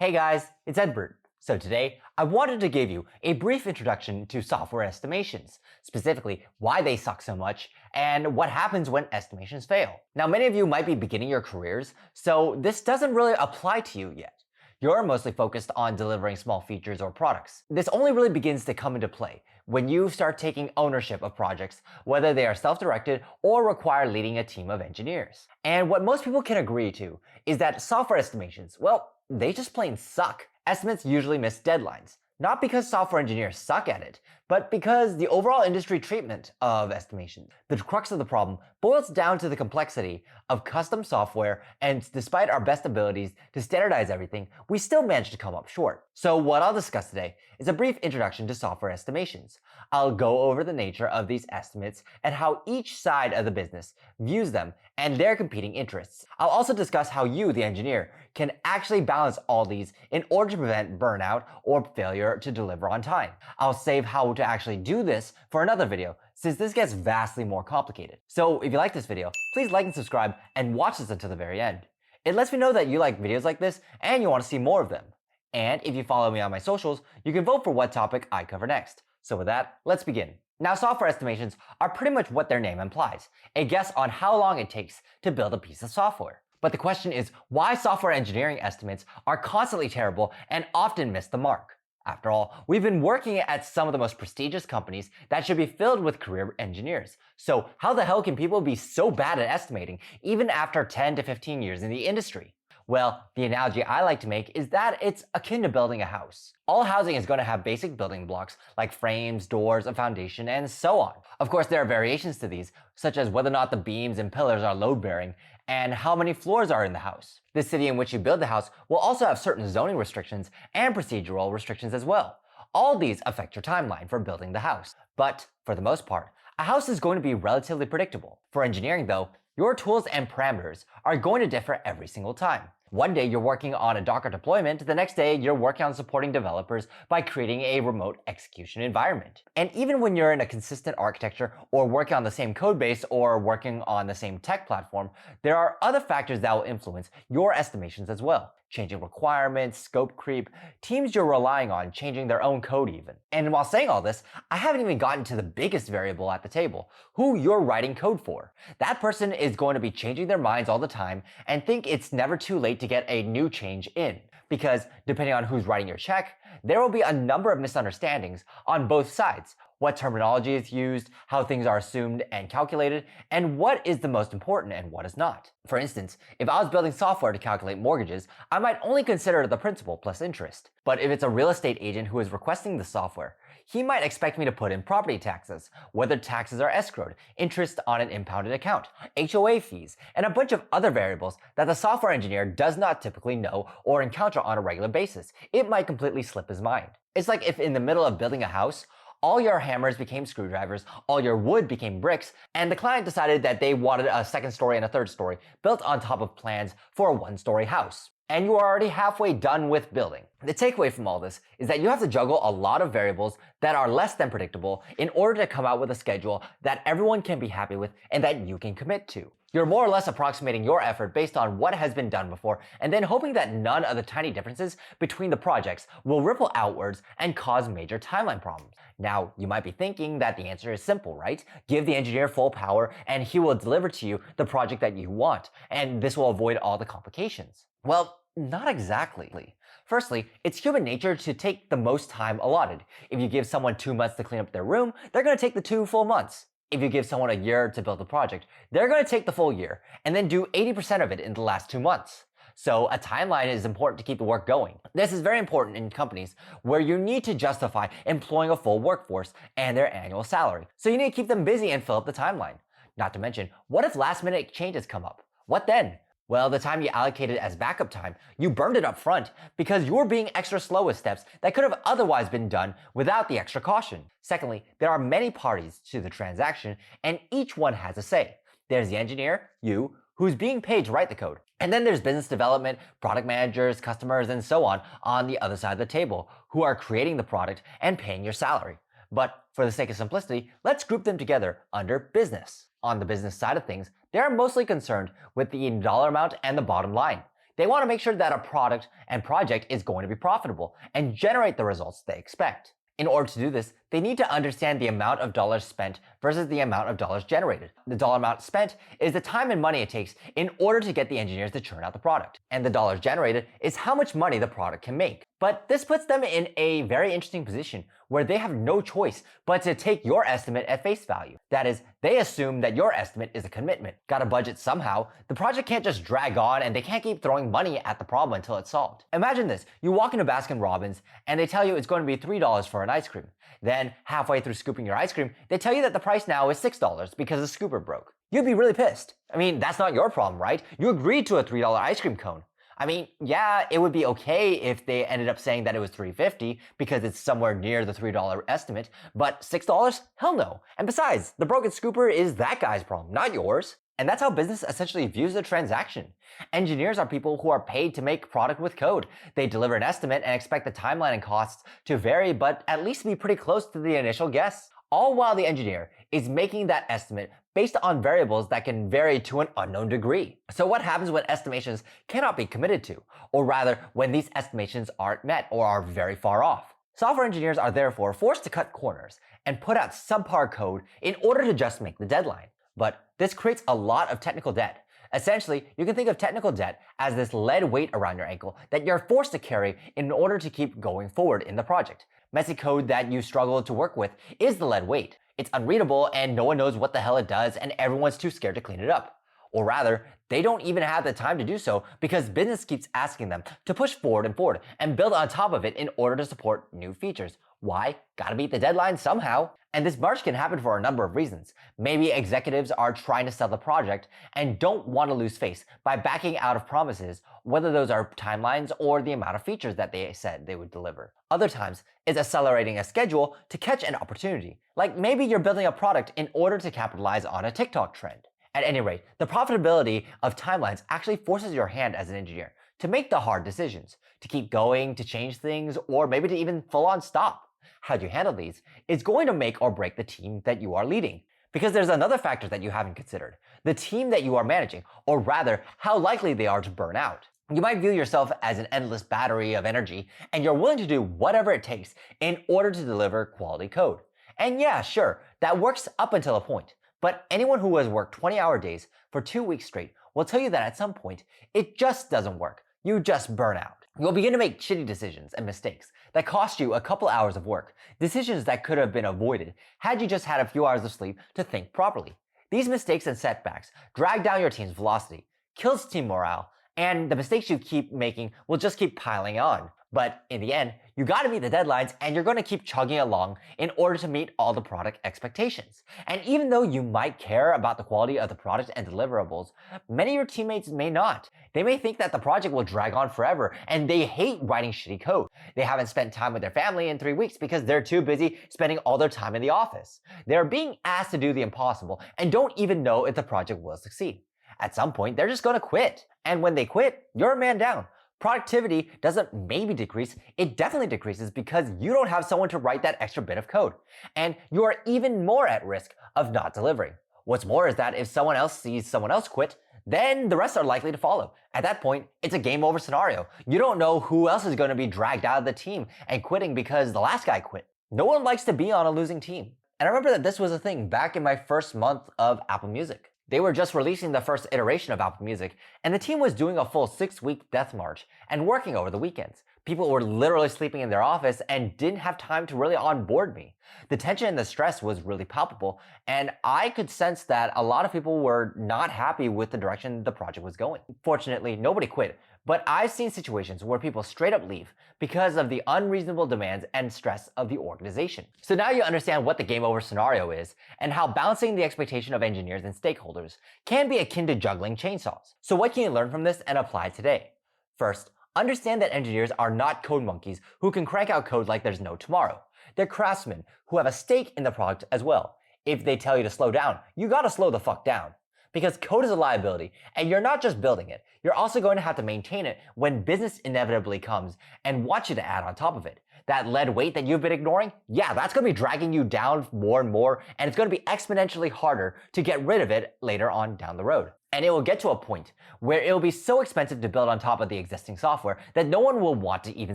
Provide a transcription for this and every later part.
Hey guys, it's Edward. So today, I wanted to give you a brief introduction to software estimations, specifically why they suck so much and what happens when estimations fail. Now, many of you might be beginning your careers, so this doesn't really apply to you yet. You're mostly focused on delivering small features or products. This only really begins to come into play when you start taking ownership of projects, whether they are self-directed or require leading a team of engineers. And what most people can agree to is that software estimations, well, they just plain suck. Estimates usually miss deadlines, not because software engineers suck at it, but because the overall industry treatment of estimation. The crux of the problem boils down to the complexity of custom software, and despite our best abilities to standardize everything, we still manage to come up short. So what I'll discuss today is a brief introduction to software estimations. I'll go over the nature of these estimates and how each side of the business views them and their competing interests. I'll also discuss how you, the engineer, can actually balance all these in order to prevent burnout or failure to deliver on time. I'll save how to actually do this for another video, since this gets vastly more complicated. So if you like this video, please like and subscribe and watch this until the very end. It lets me know that you like videos like this and you want to see more of them. And if you follow me on my socials, you can vote for what topic I cover next. So with that, let's begin. Now, software estimations are pretty much what their name implies, a guess on how long it takes to build a piece of software. But the question is why software engineering estimates are constantly terrible and often miss the mark. After all, we've been working at some of the most prestigious companies that should be filled with career engineers. So how the hell can people be so bad at estimating even after 10 to 15 years in the industry? Well, the analogy I like to make is that it's akin to building a house. All housing is going to have basic building blocks like frames, doors, a foundation, and so on. Of course, there are variations to these, such as whether or not the beams and pillars are load-bearing and how many floors are in the house. The city in which you build the house will also have certain zoning restrictions and procedural restrictions as well. All these affect your timeline for building the house. But for the most part, a house is going to be relatively predictable. For engineering though, your tools and parameters are going to differ every single time. One day you're working on a Docker deployment, the next day you're working on supporting developers by creating a remote execution environment. And even when you're in a consistent architecture or working on the same code base or working on the same tech platform, there are other factors that will influence your estimations as well. Changing requirements, scope creep, teams you're relying on changing their own code even. And while saying all this, I haven't even gotten to the biggest variable at the table, who you're writing code for. That person is going to be changing their minds all the time and think it's never too late to get a new change in. Because depending on who's writing your check, there will be a number of misunderstandings on both sides. What terminology is used, how things are assumed and calculated, and what is the most important and what is not. For instance, if I was building software to calculate mortgages, I might only consider the principal plus interest. But if it's a real estate agent who is requesting the software, he might expect me to put in property taxes, whether taxes are escrowed, interest on an impounded account, HOA fees, and a bunch of other variables that the software engineer does not typically know or encounter on a regular basis. It might completely slip his mind. It's like if in the middle of building a house, all your hammers became screwdrivers, all your wood became bricks, and the client decided that they wanted a second story and a third story built on top of plans for a one-story house. And you are already halfway done with building. The takeaway from all this is that you have to juggle a lot of variables that are less than predictable in order to come out with a schedule that everyone can be happy with and that you can commit to. You're more or less approximating your effort based on what has been done before and then hoping that none of the tiny differences between the projects will ripple outwards and cause major timeline problems. Now, you might be thinking that the answer is simple, right? Give the engineer full power and he will deliver to you the project that you want, and this will avoid all the complications. Well, not exactly. Firstly, it's human nature to take the most time allotted. If you give someone 2 months to clean up their room, they're going to take the 2 full months. If you give someone a year to build a project, they're going to take the full year and then do 80% of it in the last 2 months. So a timeline is important to keep the work going. This is very important in companies where you need to justify employing a full workforce and their annual salary. So you need to keep them busy and fill up the timeline. Not to mention, what if last minute changes come up? What then? Well, the time you allocated as backup time, you burned it up front because you were being extra slow with steps that could have otherwise been done without the extra caution. Secondly, there are many parties to the transaction and each one has a say. There's the engineer, you, who's being paid to write the code. And then there's business development, product managers, customers, and so on the other side of the table, who are creating the product and paying your salary. But for the sake of simplicity, let's group them together under business. On the business side of things, they are mostly concerned with the dollar amount and the bottom line. They want to make sure that a product and project is going to be profitable and generate the results they expect. In order to do this, they need to understand the amount of dollars spent versus the amount of dollars generated. The dollar amount spent is the time and money it takes in order to get the engineers to churn out the product. And the dollars generated is how much money the product can make. But this puts them in a very interesting position where they have no choice but to take your estimate at face value. That is, they assume that your estimate is a commitment. Got a budget somehow, the project can't just drag on and they can't keep throwing money at the problem until it's solved. Imagine this, you walk into Baskin-Robbins and they tell you it's going to be $3 for an ice cream. Then, halfway through scooping your ice cream, they tell you that the price now is $6 because the scooper broke. You'd be really pissed. I mean, that's not your problem, right? You agreed to a $3 ice cream cone. I mean, yeah, it would be okay if they ended up saying that it was $3.50 because it's somewhere near the $3 estimate, but $6? Hell no. And besides, the broken scooper is that guy's problem, not yours. And that's how business essentially views the transaction. Engineers are people who are paid to make product with code. They deliver an estimate and expect the timeline and costs to vary, but at least be pretty close to the initial guess. All while the engineer is making that estimate based on variables that can vary to an unknown degree. So what happens when estimations cannot be committed to, or rather when these estimations aren't met or are very far off? Software engineers are therefore forced to cut corners and put out subpar code in order to just make the deadline. But this creates a lot of technical debt. Essentially, you can think of technical debt as this lead weight around your ankle that you're forced to carry in order to keep going forward in the project. Messy code that you struggle to work with is the lead weight. It's unreadable and no one knows what the hell it does and everyone's too scared to clean it up. Or rather, they don't even have the time to do so because business keeps asking them to push forward and build on top of it in order to support new features. Why? Gotta beat the deadline somehow. And this march can happen for a number of reasons. Maybe executives are trying to sell the project and don't want to lose face by backing out of promises, whether those are timelines or the amount of features that they said they would deliver. Other times, it's accelerating a schedule to catch an opportunity. Like maybe you're building a product in order to capitalize on a TikTok trend. At any rate, the profitability of timelines actually forces your hand as an engineer to make the hard decisions, to keep going, to change things, or maybe to even full on stop. How you handle these is going to make or break the team that you are leading. Because there's another factor that you haven't considered, the team that you are managing, or rather, how likely they are to burn out. You might view yourself as an endless battery of energy, and you're willing to do whatever it takes in order to deliver quality code. And yeah, sure, that works up until a point. But anyone who has worked 20-hour days for 2 weeks straight will tell you that at some point, it just doesn't work. You just burn out. You'll begin to make shitty decisions and mistakes that cost you a couple hours of work, decisions that could have been avoided had you just had a few hours of sleep to think properly. These mistakes and setbacks drag down your team's velocity, kills team morale, and the mistakes you keep making will just keep piling on. But in the end, you gotta meet the deadlines and you're gonna keep chugging along in order to meet all the product expectations. And even though you might care about the quality of the product and deliverables, many of your teammates may not. They may think that the project will drag on forever and they hate writing shitty code. They haven't spent time with their family in 3 weeks because they're too busy spending all their time in the office. They're being asked to do the impossible and don't even know if the project will succeed. At some point, they're just gonna quit. And when they quit, you're a man down. Productivity doesn't maybe decrease, it definitely decreases because you don't have someone to write that extra bit of code. And you are even more at risk of not delivering. What's more is that if someone else sees someone else quit, then the rest are likely to follow. At that point, it's a game over scenario. You don't know who else is going to be dragged out of the team and quitting because the last guy quit. No one likes to be on a losing team. And I remember that this was a thing back in my first month of Apple Music. They were just releasing the first iteration of Apple Music, and the team was doing a full 6-week death march and working over the weekends. People were literally sleeping in their office and didn't have time to really onboard me. The tension and the stress was really palpable, and I could sense that a lot of people were not happy with the direction the project was going. Fortunately, nobody quit, but I've seen situations where people straight up leave because of the unreasonable demands and stress of the organization. So now you understand what the game over scenario is and how balancing the expectation of engineers and stakeholders can be akin to juggling chainsaws. So what can you learn from this and apply today? First, understand that engineers are not code monkeys who can crank out code like there's no tomorrow. They're craftsmen who have a stake in the product as well. If they tell you to slow down, you gotta slow the fuck down. because code is a liability, and you're not just building it, you're also going to have to maintain it when business inevitably comes and wants you to add on top of it. That lead weight that you've been ignoring, yeah, that's going to be dragging you down more and more, and it's going to be exponentially harder to get rid of it later on down the road. And it will get to a point where it will be so expensive to build on top of the existing software that no one will want to even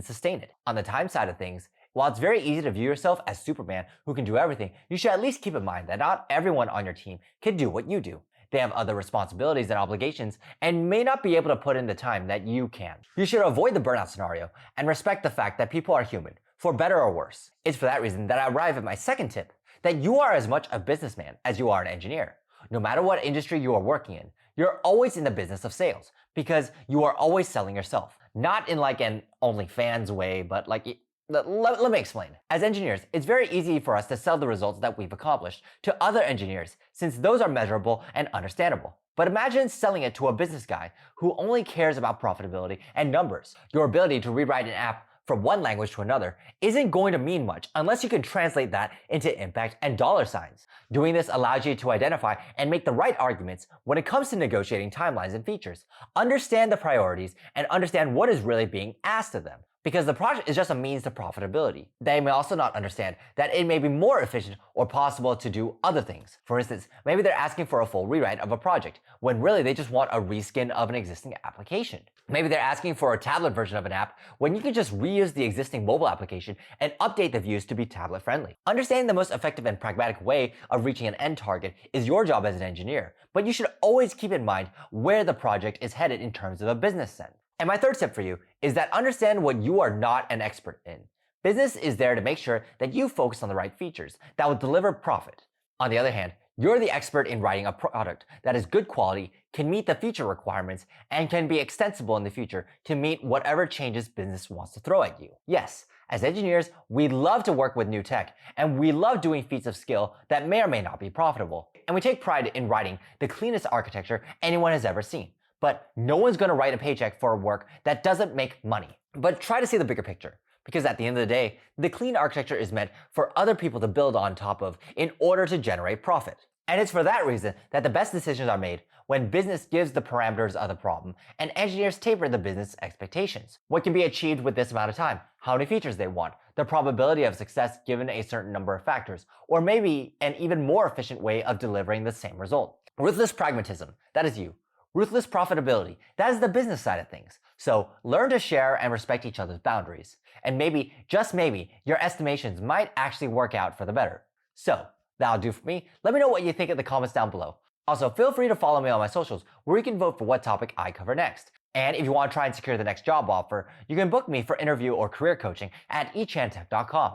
sustain it. On the time side of things, while it's very easy to view yourself as Superman who can do everything, you should at least keep in mind that not everyone on your team can do what you do. They have other responsibilities and obligations and may not be able to put in the time that you can. You should avoid the burnout scenario and respect the fact that people are human, for better or worse. It's for that reason that I arrive at my second tip, that you are as much a businessman as you are an engineer. No matter what industry you are working in, you're always in the business of sales because you are always selling yourself. Not in like an OnlyFans way, but like, let me explain. As engineers, it's very easy for us to sell the results that we've accomplished to other engineers since those are measurable and understandable. But imagine selling it to a business guy who only cares about profitability and numbers. Your ability to rewrite an app from one language to another isn't going to mean much unless you can translate that into impact and dollar signs. Doing this allows you to identify and make the right arguments when it comes to negotiating timelines and features. Understand the priorities and understand what is really being asked of them, because the project is just a means to profitability. They may also not understand that it may be more efficient or possible to do other things. For instance, maybe they're asking for a full rewrite of a project when really they just want a reskin of an existing application. Maybe they're asking for a tablet version of an app when you can just reuse the existing mobile application and update the views to be tablet friendly. Understanding the most effective and pragmatic way of reaching an end target is your job as an engineer, but you should always keep in mind where the project is headed in terms of a business sense. And my third tip for you is that understand what you are not an expert in. Business is there to make sure that you focus on the right features that will deliver profit. On the other hand, you're the expert in writing a product that is good quality, can meet the feature requirements, and can be extensible in the future to meet whatever changes business wants to throw at you. Yes, as engineers, we love to work with new tech, and we love doing feats of skill that may or may not be profitable. And we take pride in writing the cleanest architecture anyone has ever seen. But no one's going to write a paycheck for work that doesn't make money. But try to see the bigger picture. Because at the end of the day, the clean architecture is meant for other people to build on top of in order to generate profit. And it's for that reason that the best decisions are made when business gives the parameters of the problem and engineers taper the business expectations. What can be achieved with this amount of time, how many features they want, the probability of success given a certain number of factors, or maybe an even more efficient way of delivering the same result. Ruthless pragmatism, that is you. Ruthless profitability, that is the business side of things. So learn to share and respect each other's boundaries. And maybe, just maybe, your estimations might actually work out for the better. So, that'll do for me. Let me know what you think in the comments down below. Also, feel free to follow me on my socials where you can vote for what topic I cover next. And if you want to try and secure the next job offer, you can book me for interview or career coaching at echantech.com.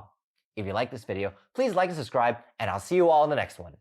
If you like this video, please like and subscribe, and I'll see you all in the next one.